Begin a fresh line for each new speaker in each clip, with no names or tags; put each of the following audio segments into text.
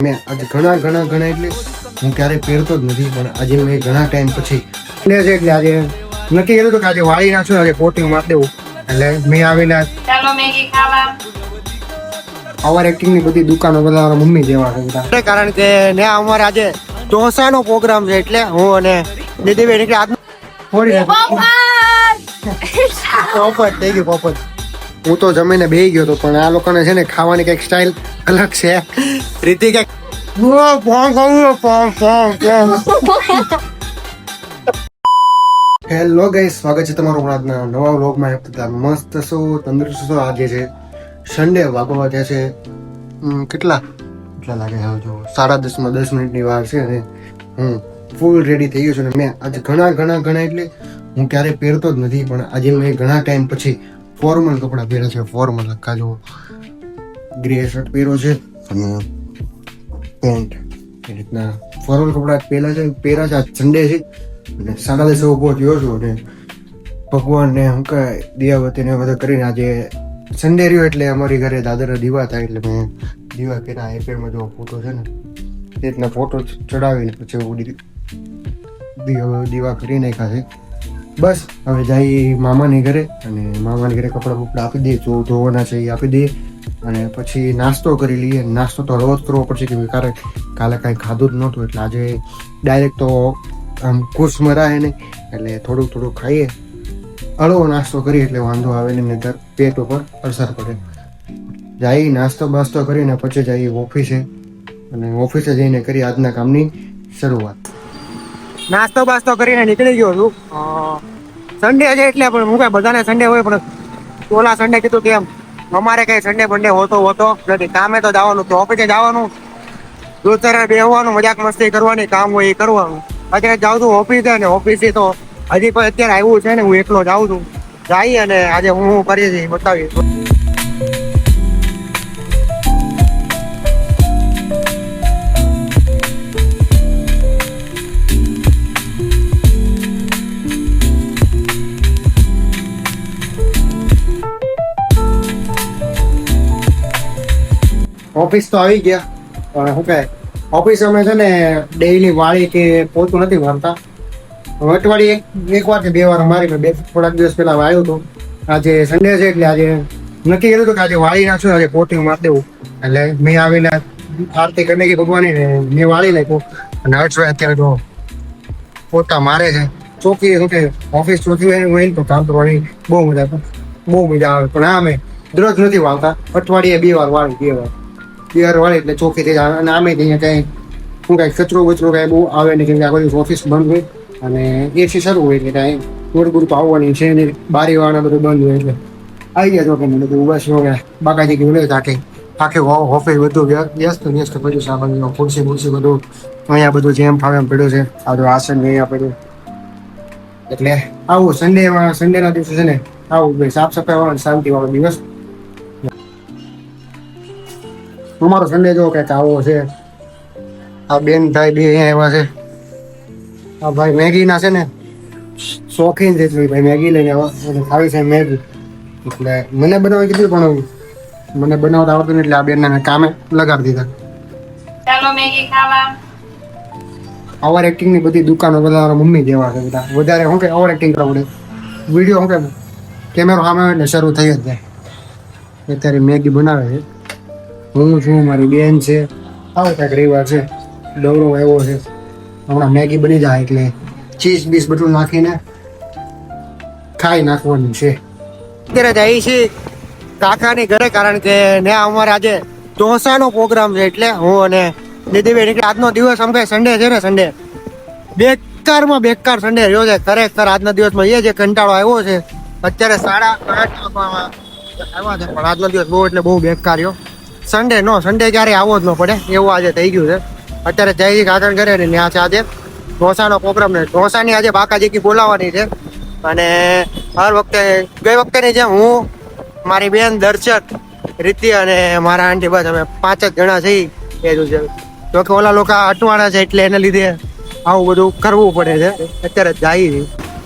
મેં આજે ઘણા એટલે હું ક્યારેય પહેરતો જ નથી, પણ આજે મેં ઘણા ટાઈમ પછી એટલે આજે નક્કી કર્યું હતું કે આજે વાળી નાખશું, આજે કોટિંગ મારી દેવું. એટલે મેં આવીને
ચાલો મેગી ખાવા.
ઓવર એક્ટિંગ ની બધી દુકાનો બધા મારા મમ્મી જેવા છે બધા, કારણ કે ને અમારે આજે ઢોસાનો પ્રોગ્રામ છે. એટલે હું અને દીદીબેન એટલે આજ થોડી પોપટ થઈ ગયું પોપટ. હું તો જમીને બેહી ગયો હતો, પણ આ લોકોને છે ને ખાવાની કઈક સ્ટાઇલ અલગ છે. રીતિ કઈક હેલો ગાઈસ, સ્વાગત છે તમારું આજના નવા વ્લોગમાં. મસ્ત છો, તંદુરસ્ત છો. આજે છે સન્ડે, વાગવા થયા છે કેટલા લાગે છે જો 10:30 માં 10 મિનિટની વાર છે અને હું ફૂલ રેડી થઈ ગયો છું. અને મેં આજે ઘણા એટલે હું ક્યારેય પહેરતો જ નથી, પણ આજે મેં ઘણા ટાઈમ પછી ફોર્મલ કપડાં પહેર્યા છે. ફોર્મલ આખા જો ગ્રે શર્ટ પહેર્યો છે અને પેન્ટ, એ રીતના ફોર્મલ કપડાં પહેર્યા છે. આજ સન્ડે છે અને 10:30 ઉભો થયો છું અને ભગવાનને હું કહે દિયાબત્તીને બધા કરીને આજે સન્ડે રહ્યો એટલે અમારી ઘરે દાદરા દીવા થાય એટલે મેં દીવા કર્યા. આઈપેડમાં જો ફોટો છે ને એ રીતના ફોટો ચડાવીને પછી હું દીવા કરી નાખ્યા છે. બસ હવે જઈએ મામાની ઘરે અને મામાની ઘરે કપડાં બપડા આપી દઈએ, જો ધોવાના છે એ આપી દઈએ અને પછી નાસ્તો કરી લઈએ. નાસ્તો તો રોજ કરવો પડશે કે કાલે કાંઈ ખાધું જ નહોતું, એટલે આજે ડાયરેક્ટ તો આમ ખુશ મરાય નહીં, એટલે થોડુંક ખાઈએ. હળવો નાસ્તો કરીએ એટલે વાંધો આવે ને, નહીંતર પેટ ઉપર અસર પડે. જઈએ નાસ્તો બાસ્તો કરીને પછી જઈએ ઓફિસે અને ઓફિસે જઈને કરી આજના કામની શરૂઆત. નાસ્તો બાસ્તો કરીને નીકળી ગયો છું. સન્ડે છે એટલે, પણ હું કઈ બધાને સન્ડે હોય, પણ ઓલા સન્ડે કીધું કે એમ અમારે કઈ સન્ડે બંડે હોતો નથી. કામે તો જવાનું, તો ઓફિસે જવાનું, દોસ્તોને બેસવાનું, મજાક મસ્તી કરવાની, કામ હોય એ કરવાનું. અત્યારે જાઉં છું ઓફિસે અને ઓફિસે તો હજી પણ અત્યારે આવ્યું છે ને હું એકલો જાઉં છું. જઈએ અને આજે હું કરીએ છીએ બતાવીએ. ઓફિસ તો આવી ગયા, પણ શું કહે ઓફિસ અમે છે ને ડેઈલી વાળી કે પોતું નથી મારતા. અઠવાડિયે એક વાર કે 2 વાર મારી. મેં થોડાક દિવસ પહેલા વાળ્યું હતું. આજે સન્ડે છે એટલે આજે નક્કી કર્યું હતું કે આજે વાળી નાખશું, આજે પોતું મારી દેવું. એટલે મેં આવીને આરતી કરી નાખી ભગવાનની ને મેં વાળી નાખ્યું. અને હર્ષભાઈ અત્યારે તો પોતા મારે છે. ચોકી શું કે ઓફિસ ચોકી હોય તો કામ કરવાની બહુ મજા આવે. પણ આ અમે દરરોજ નથી વાળતા, અઠવાડિયે 2 વાર વાળી, 2 વાર વાળી એટલે ચોખ્ખી થઈ જાય. અને આમે ત્યાં કંઈ શું કાંઈ કચરો કાંઈ બહુ આવે નહીં, કેમ કે આ બધું ઓફિસ બંધ હોય અને એસી શરૂ હોય એટલે કાંઈ થોડું તો આવવાની છે ને, બારી વાળા બધું બંધ હોય એટલે આવી ગયા. ચોકે બધું બસ બાકાજી ગયું લે આખે ઓફિસ બધું વ્યસ્ત પડ્યું છે. આ બધું ખુરશી બધું અહીંયા બધું જેમ ફાવે એમ પડ્યું છે. આ બધું આસન અહીંયા પડ્યું. એટલે આવું સન્ડેના દિવસે છે ને આવું ભાઈ સાફ સફાઈ વાળો શાંતિ વાળો દિવસ. અમારો સન્ડે જો કંઈક આવો છે. આ બેન ભાઈ બે અહીંયા આવ્યા છે. આ ભાઈ મેગીના છે ને શોખીન છે, ભાઈ મેગી લઈને આવ્યા, ખાવી છે મેગી. એટલે મને બનાવવા કીધું, પણ મને બનાવતા આવડતું નહીં, એટલે આ બેનને કામે લગાડી દીધા.
ચાલો મેગી ખાવા.
ઓવર એક્ટિંગ ની બધી દુકાનો બધા મારા મમ્મી જેવા છે બધા. વધારે શું કે ઓવર એક્ટિંગ કરવું પડે. વિડીયો શું કે કેમેરો સામે એટલે શરૂ થઈ જ જાય. અત્યારે મેગી બનાવે છે. હું છું, મારી બેન છે, આવો કાંઈક રવિવાર છે, દવરો આવ્યો છે. હમણાં મેગી બની જાય એટલે ચીઝ બીસ બધું નાખીને ખાઈ નાખવાની છે. અત્યારે જઈએ છીએ કાકાની ઘરે, કારણ કે ત્યાં અમારે આજે ઢોસાનો પ્રોગ્રામ છે. એટલે હું અને દીદીબેન એટલે આજનો દિવસ આમ કઈ સન્ડે છે ને, સન્ડે બેકાર સન્ડે રહ્યો છે ખરેખર. આજના દિવસમાં એ જે કંટાળો આવ્યો છે. અત્યારે 8:30 આવ્યા છે, પણ આજનો દિવસ બહુ બેકાર રહ્યો. સન્ડે ક્યારે આવો જ ન પડે એવું આજે થઈ ગયું છે. અત્યારે જયજી કાકા ઘરે ને ત્યાં છે આજે ઢોસાનો પ્રોગ્રામ ને ઢોસાની આજે બાકાજી બોલાવવાની છે. અને ગઈ વખતેની જેમ હું, મારી બેન દર્શક, રીતિ અને મારા આંટી, બસ અમે 5 જ જણા છીએ. એ જ છે. જો કે ઓલા લોકો અટવાણા છે એટલે એને લીધે આવું બધું કરવું પડે છે. અત્યારે જઈએ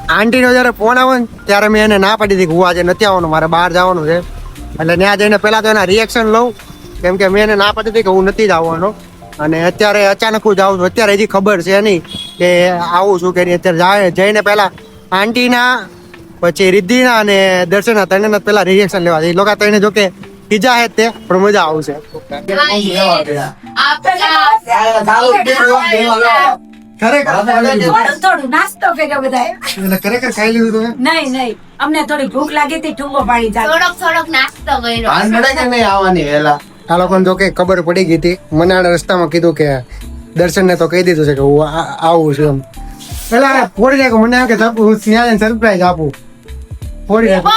આંટીનો જયારે ફોન આવે ને ત્યારે મેં એને ના પાડી હતી કે હું આજે નથી આવવાનું, મારે બહાર જવાનું છે. એટલે ત્યાં જઈને પહેલા તો એના રિએક્શન લઉં, કેમ કે મેં એને ના પાડી હતી કે હું નથી જ આવવાનો. અને અત્યારે અચાનક હું જાઉં છું, અત્યારે હજી ખબર છે નહીં કે આવું છું કે નહીં. અત્યારે જઈને પહેલા આંટીના, પછી રિદ્ધિના અને દર્શનના ત્રણેના પહેલા રિએક્શન લેવા એ લોકો ત્રણે જો કે પીઝા હે તે પણ મજા આવશે.
થોડું નાસ્તો કર્યો બધાએ.
એટલે ખરેખર ખાઈ લીધું તમે?
નહીં અમને થોડી ભૂખ લાગી હતી, ઠુંગો પાણી ચાલુ.
થોડોક નાસ્તો કર્યો.
આ લોકોને જો કે ખબર પડી ગઈ હતી. મને આ રસ્તામાં કીધું કે દર્શનને તો કહી દીધું છે કે હું આવું છું એમ. પેલા ફોડી નાખો, મને એમ કે હું ત્યાં સરપ્રાઈઝ આપું. ફોડી નાખો.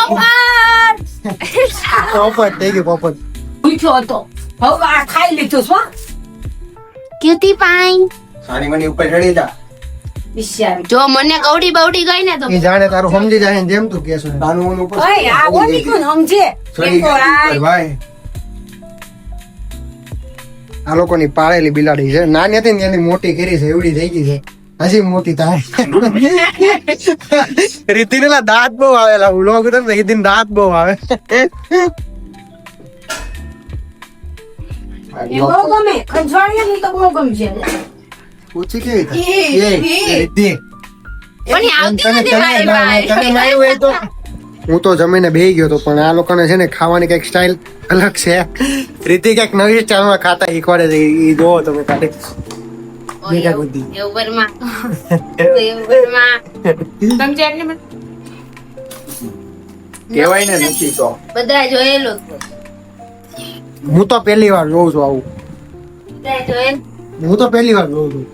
પોપટ થઈ ગયું, પોપટ.
પૂછ્યો હતો, હવે આ ખાઈ લીધું છો.
ક્યુટી પાઈ.
સારી મને ઉપર ચડી જા.
બિચારી.
જો મને કવડી બવડી ગઈ ને તો
એ જાણે તારું સમજી જાય ને જેમ તું કહેશો. તાનું ઉપર
ઓય, આ ઓલી કોણ સમજે?
ચડી ગઈ ભાઈ. આ લોકોની પાળેલી બિલાડી છે. નાની હતી ને એની મોટી કરી છે, એવડી થઈ ગઈ છે. હજી મોટી થાય. રીતિના દાંત બહુ આવેલા. વ્લોગ હતો ને રીતિન દાંત બહુ આવે.
એ બહુ ગમે, ખંજવાળિયાની તો બહુ ગમશે.
પૂછી કેવી થાય? એ રીતિ.
પણ એ આવતી
તને
નથી મારી પાસે.
તને લાવ્યું હોય તો હું તો જમીને બેહી ગયો તો, પણ આ લોકોને છે ને ખાવાની કઈક સ્ટાઇલ અલગ છે. રીતિ કઈક નવી સ્ટાઇલમાં ખાતા શીખવાડે છે. એ જોવો તમે કાઢે.
કેવાય ને નથી તો
બધા જોયેલું.
હું તો પહેલી વાર જોઉં છું આવું.
બધા જોયેલું.
હું તો પહેલી વાર જોઉં છું.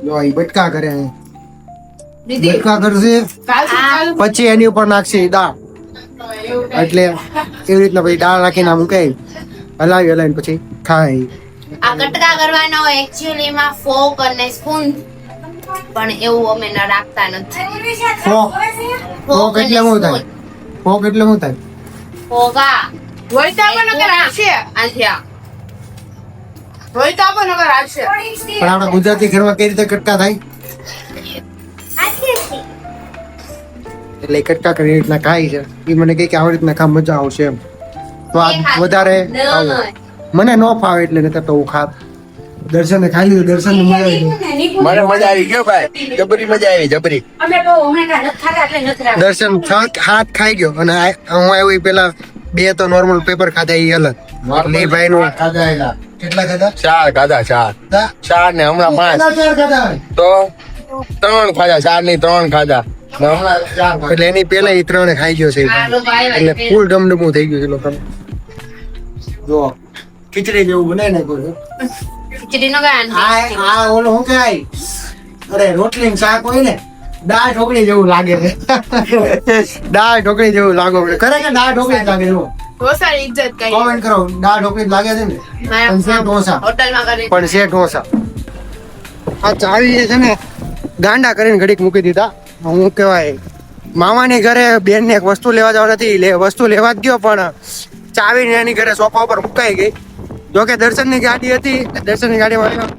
જો અહીં બટકા કરે, બટકા કરશે પછી એની ઉપર નાખશે દાળ. એટલે એવી રીતના પછી દાળ નાખીને આમ મૂકે, હલાવી હલાવીને પછી ખાય.
આ કટકા કરવાનો એકચ્યુઅલી માં ફોક અને સ્પૂન, પણ એવું અમે ન રાખતા નથી.
ફોક ફોક એટલે શું થાય? ફોક એટલે શું થાય?
ફોગા
પણ આપણા ગુજરાતી ઘરમાં કઈ રીતે કટકા થાય? એટલે એ કટકા કરી રીતના ખાય છે. એ મને કહે કે આવી રીતના ખા, મજા આવશે એમ. તો આ વધારે ખાવું. મને ન ફાવે એટલે નતર તો હું ખાત. દર્શને ખાઈ લીધું. દર્શન મજા આવી ગઈ.
મને મજા આવી ગયો ભાઈ, જબરી મજા આવી, જબરી.
અમે તો હમણાં નથી ખાતા એટલે નથી રાખતા.
દર્શન હાથ ખાઈ ગયો અને હું આવ્યો ઈ પેલા બે તો નોર્મલ પેપર ખાધા એ અલગ. એટલે એ ભાઈ નું કેટલા ખાધા?
4 ખાધા, 4 4 ને હમણાં 5
ચાર ખાધા હોય.
તો 3 ખાધા, 4 ની 3 ખાધા ને હમણાં 4
એટલે એની પેલા એ ત્રણે ખાઈ ગયો છે. એટલે ફૂલ ડમડમું થઈ ગયું છે લોકો. જો ખીચડી જેવું બનાવી નાખ્યું છે.
ખીચડી નો ગાન.
આ ઓલો શું કહેવાય? અરે રોટલી ને શાક હોય ને, દાળ ઢોકળી જેવું લાગે છે. દાળ ઢોકળી જેવું લાગો. ખરેખર દાળ ઢોકળી જ લાગે. જો
ઢોસાની ઇજ્જત કરી.
કોમેન્ટ કરો, દાળ ઢોકળી જ લાગે છે ને? પણ છે ઢોસા.
હોટલમાં કરી.
પણ છે ઢોસા. આ ચાવી જે છે ને ગાંડા કરીને ઘડીક મૂકી દીધા. હું કહેવાય મામાની ઘરે બેન ને એક વસ્તુ લેવા જવા નથી, વસ્તુ લેવા જ ગયો પણ ચાવી ને એની ઘરે સોફા ઉપર મુકાઈ ગઈ. જોકે દર્શનની ગાડી હતી, દર્શનની ગાડીમાં આવ્યો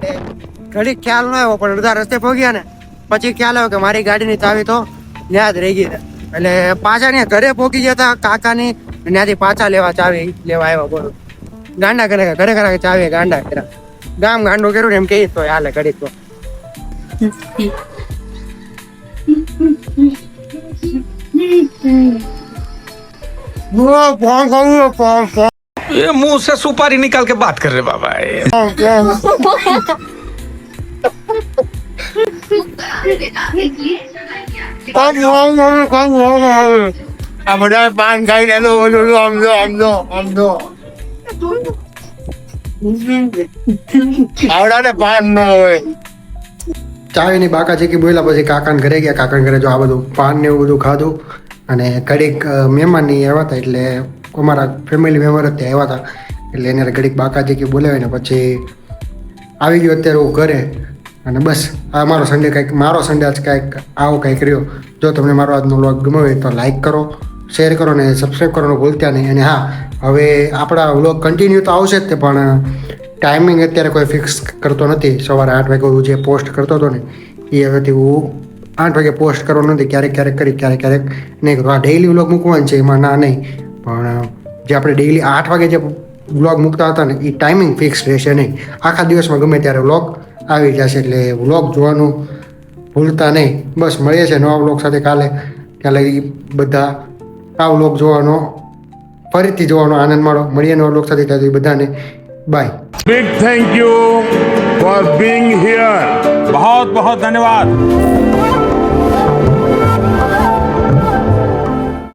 ઘડીક ખ્યાલ ન આવ્યો, પણ અડધા રસ્તે પહોંચ્યા ને પછી ખ્યાલ આવ્યો કે મારી ગાડીની ચાવી તો ત્યાં જ રહી ગઈ. એટલે પાછા ને ઘરે પહોંચી ગયા હતા કાકાની, ત્યાંથી પાછા ચાવી લેવા આવ્યા. બોલો ગાંડા કરે, ઘરે ઘરે ચાવી ગાંડા કર્યા. ગામ ગાંડું કર્યું ને એમ કહીએ તો હાલે ઘડીક તો.
ये मुंह से सुपारी निकाल के बात कर रहे बाबा
આ બધા પાન ખાઈને એનો સમજો આવડાને પાન ન હોય. ચાવીની બાકા ચીકી બોલ્યા પછી કાકાને ઘરે ગયા. કાકાને ઘરે જો આ બધું પાન ને એવું બધું ખાધું અને ઘડીક મહેમાન ની આવ્યા હતા, એટલે અમારા ફેમિલી મેમ્બર જ ત્યાં આવ્યા હતા. એટલે એને ઘડીક બાકા ચીકી બોલાવીને પછી આવી ગયો અત્યારે હું ઘરે. અને બસ આ મારો સન્ડે મારો સન્ડે આજ કંઈક આવો કંઈક રહ્યો. જો તમને મારો આજનો વ્લોગ ગમ્યો હોય તો લાઈક કરો, શેર કરો અને સબસ્ક્રાઈબ કરવાનું ભૂલતા નહીં. અને હા, હવે આપણા વ્લોગ કન્ટિન્યુ તો આવશે જ તે, પણ ટાઈમિંગ અત્યારે કોઈ ફિક્સ કરતો નથી. સવારે 8 વાગે હું જે પોસ્ટ કરતો હતો ને એ હવેથી હું 8 વાગે પોસ્ટ કરવાનો નથી. ક્યારેક કરી, ક્યારેક નહીં કરું. આ ડેઈલી વ્લોગ મૂકવાનું છે એમાં ના નહીં, પણ જે આપણે ડેઈલી 8 વાગે જે વ્લોગ મૂકતા હતા ને એ ટાઈમિંગ ફિક્સ રહેશે નહીં. આખા દિવસમાં ગમે ત્યારે વ્લોગ આવી જશે, એટલે વ્લોગ જોવાનું ભૂલતા નહીં. બસ મળીએ છીએ નવા વ્લોગ સાથે કાલે. ત્યાં લગી બધા આ વ્લોગ જોવાનો, ફરીથી જોવાનો આનંદ માણો. મળીએ નવા વ્લોગ સાથે, ત્યાં બધાને by.
Big thank you for being here.
बहुत बहुत धन्यवाद.